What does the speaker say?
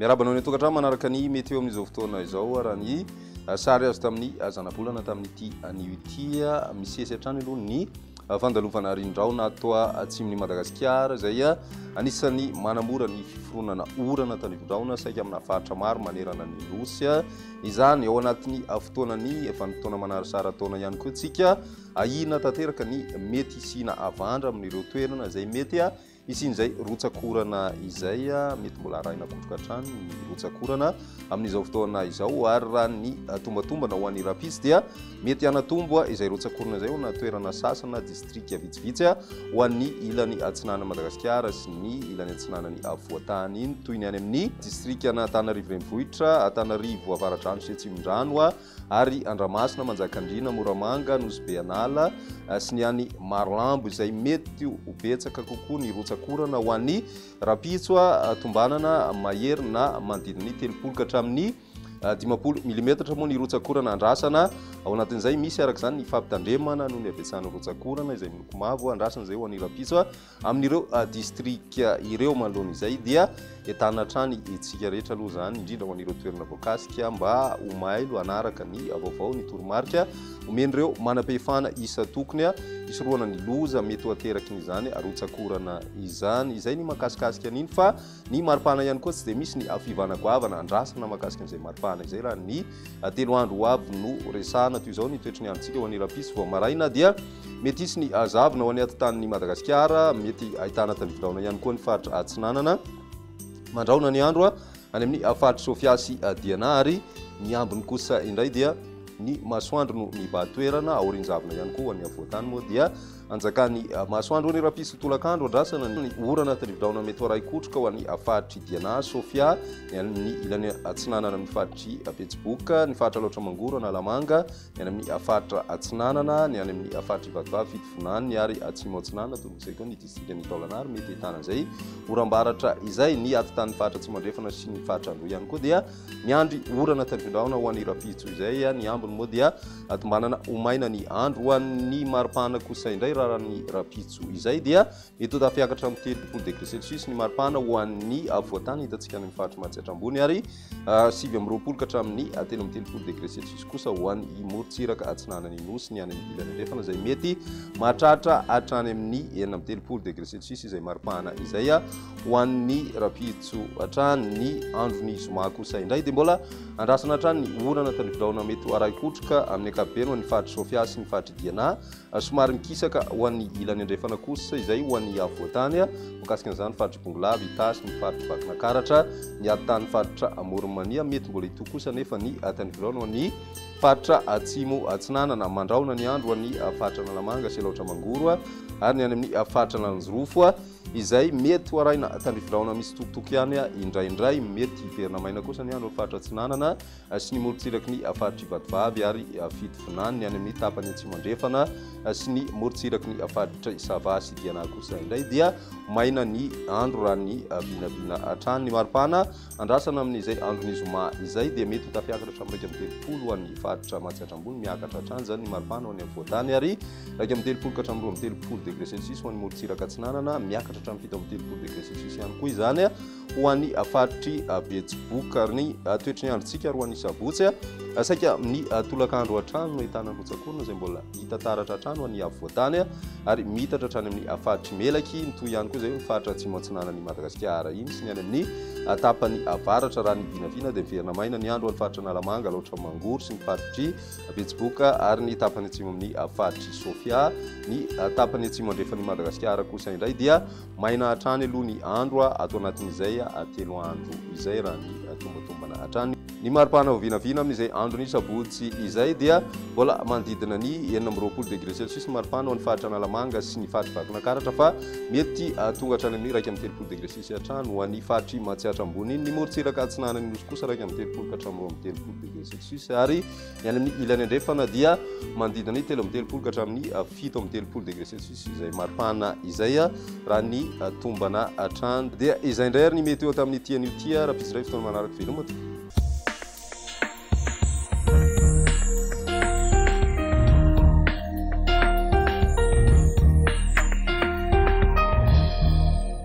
miarabana ny tokatrano manaraka ny météo amin'izao fotoana izao raha ny sary azo tamin'ny zanabolana tamin'ity anio ity misesy hatrany aloha ny fandalovana rindraona toa atsimon'ny Madagascar izay anisany manamora ny fiforonana orana tanivindraona saika amina faritra maro manerana ny nosy izany ao anatin'ny fotoanany vanim-potoana manarasara taona ihany koa tsika ahina tanteraka ny mety isina avandra amin'ireo toerana izay mety isin'izay rotsakorana izay mety mbola arahina kotroka hatrany ny rotsakorana amin'izao fotoana izao ary raha ny tombatombana ho an'ny rapitsy dia mety hanatombo izay rotsakorana izay na toerana sasana district vitsivitsy ho an'ny ilany atsinana Madagascar sy ny ilany atsinanany avoatany iny toy ny any amin'ny district ana Antananarivo renivohitra, Antananarivo avaratra andro sy atsimondrano ary Andramasina, Manjakandriana, Moramanga, Nosy-Beanala sy ny any Marolambo izay mety ho betsaka kokoa ny rotsakorana ho an'ny rapitso tombanana mahery na manodidina 30 ka hatramin'ny 10 milimetatra moa ny rotsakorana andrasana ao anatin'izay misy araka izany ny fampitandremana noho ny habetsahana rotsakorana izay miloko mavo andrasana izay ho an'ny rapitso amin'ireo district ireo manoloana izay dia entana hatrany itsika rehetra aloha izany indrindra ho an'ireo toerana voakasika mba ho mailo anaraka ny vaovao ny toromarika omen'ireo manam-pehefana isa tokony isoroana ny loza mety ho ateraky n'izany rotsakorana izany izay ny makasikasika an'iny fa ny maripana ihany koa tsy dia misy ny fivanagoavana andrasana makasika an'izay maripana izay raha ny 3 andro ho avy no resahana toy izao ny toetrany androntsika ho an'ny rapitso vao maraina dia mety isy ny zavona ho an'ny atotanin'ny Madagascar mety ahitana tanivindraona ihany koa ny faritra atsinanana mandraona ny andro any amin'ny faritra Sofiasy Dianary ny ambiny kosa indray dia ny masoandro no mibatoerana aorianjavona ihany koa ho an'ny avoatany moa dia anjakany masoandro ny rapitso tolakandro andrasana ny orana tanivindraona mety horay kotroka ho an'ny faritry Diana, Sofia ny ilany atsinanana amin'ny faritry Betsiboka, ny faritra Laotra Mangoro, Analamanga, ny any amin'ny faritra atsinanana, ny any amin'ny faritry Vatovavy, Fitofonany ary atsimo atsinanana toy izay koa ny district ny Taolagnaro mety ahitana izay oram-baratra izay ny atotan'ny faritra Tsimandrefana sy ny faritra Andro ihany koa dia miandry orana tanivindraona ho an'ny rapitso izay ny ambiny moa dia atombanana omaina ny andro ho an'ny maripana kosa indray raha ny rapitso izay dia mety tafiakatra amin'ny 30 degré Celsius ny maripana ho an'ny avoatany hitantsika any amin'ny faritra Matsatra ambony ary 7 ka hatramin'ny 13 degré Celsius kosa ho an'ny morontsiraka atsinanany nosy ny any amin'ny ilany andrefana izay mety mahatratra hatrany amin'ny 13 degré Celsius izay maripana izay ho an'ny rapitso hatrany ny andron'ny zoma kosa indray dia mbola andrasana hatrany ny orana tanivindraona mety aray kotroka amin'ny ankapobeny ho an'ny faritra Sofia sy ny faritra Diana somary mikisaka ho an'ny ilany andrefana kosa izay ho an'ny avoatany mikasika an'izany faritra Bongolavy, Itasy, ny faritra Vakinakaratra, ny atotan'ny faritra Moromania mety mbola hito kosa nefa ny tanivindraona ho an'ny faritra Atsimo Atsinanana mandraona ny andro ho an'ny faritra Analamanga sy Laotra Mangoro ary ny any amin'ny faritra Lanjorofo izay mety ho arahina tanivindraona misy tokotoky ihany indraindray mety hiverina maina kosa ny andro amin'ny faritra Atsinanana sy ny morontsiraky ny faritra Vatovavy ary Fitofonany ny any amin'ny tapany Atsimandrefana sy ny morontsiraky ny faritra Sava sy Diana kosa indray dia maina ny andro raha ny vinavina hatrany ny maripana andrasana amin'izay andron'ny zoma izay dia mety ho tafiakatra hatramin'ny 30 ho an'ny faritra Matsatra ambony miakatra hatrany zany ny maripana ho an'ny avoatany ary 30 ka hatramin'ny 30 degré Celsius ho an'ny morontsiraka atsinanana miakatra hatramin'ny 30 degré Celsius ihany koa izany ho an'ny faritry Betsiboka ary ny toetrany androntsika ary ho an'ny sabotsy saika amin'ny tolakandro hatrany no ahitana rotsakorana izay mbola hita taratra hatrany ho an'ny avoatany ary mitatra hatrany amin'ny faritry Melaky ny toy ihany koa izay faritra atsimo atsinanan'ny Madagascar iny sy ny any amin'ny tapany avaratra raha ny vinavina dia miverina maina ny andro ho an'ny faritra Analamanga, Laotra Mangoro sy ny faritry Betsiboka ary ny tapany atsimo amin'ny faritry Sofia ny tapany atsimo andrefan'ny Madagascar kosa indray dia maina hatrany aloha ny andro ato anatin'izay 3 andro izay raha ny tombatombana hatrany ny maripana ho vinavina amin'izay andro ny sabotsy izay dia mbola manodidina ny 20 degré Celsius maripana ho an'ny faritra Analamanga sy ny faritra Vakinakaratra fa mety tonga hatrany amin'ny 30 degré Celsius hatrany ho an'ny faritry Matsiatra ambony ny morontsiraka atsinanany nosy kosa 30 ka hatramin'ny 30 degré Celsius ary ny any amin'ny ilany andrefana dia manodidina ny 13 ka hatramin'ny 17 degré Celsius izay maripana izay raha ny tombana hatrany dia izay indray ary ny météo tamin'ny tian'io tia raha piziray fotoana manaraka veloma.